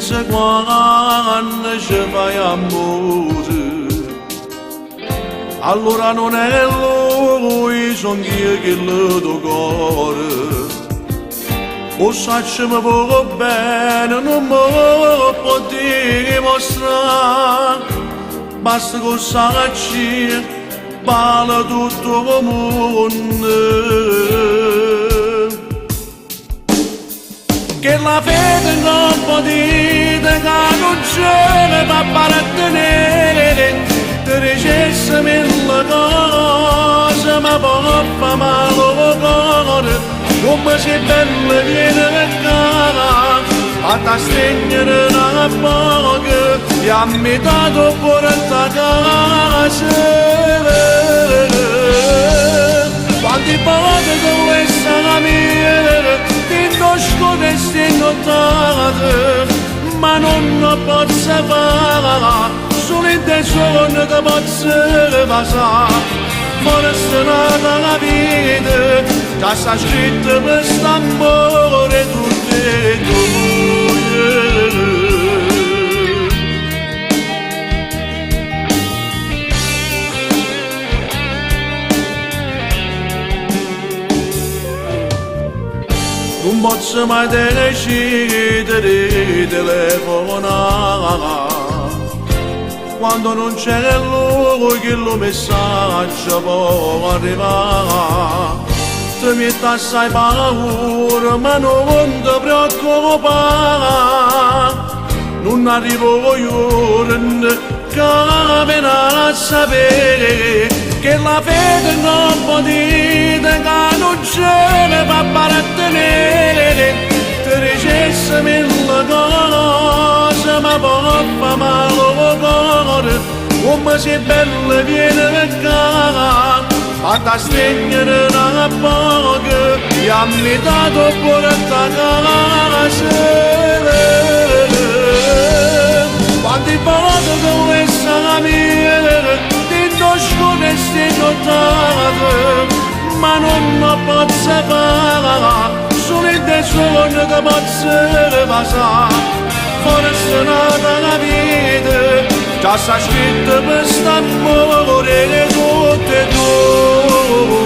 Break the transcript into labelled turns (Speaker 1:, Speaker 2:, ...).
Speaker 1: senza quando ci fai amore. Allora non è lui, son io che lo do cuore. O sacciami poco bene, non mi può dimostrare, basta che sacci, parla tutto il mondo. Che la fede non può dire che non ce ne va a appartenere, ti dicesse mille cose, ma poi fa male il cuore. Come sei bella viene per cara, a te stringere una poca, e a metà dopo la casa. Quanti pochi che questa mia, ti nosco destino tardi, ma non posso fare, solo in te sogno che posso passare. Forse nata la vita, già sta scritto quest'amore tutte e due. Non posso mai decidere di telefonare quando non c'è lui che lo messaggio può arrivare. Ti metti assai paura ma non ti preoccupare, non arrivo io che viene a sapere che la fede non può dire che non ce ne va a appartenere. Ti dicesse mille cose ma poi fa male il cuore. Come sei bella viene per cara, a te stringere una poca, e a metà dopo la casa. Quanti pochi che questa mia, ti nosco destino tardi, ma non posso fare, solo in te sogno che posso passare. Forse nata la vita, già sta scritto quest'amore tutte e due.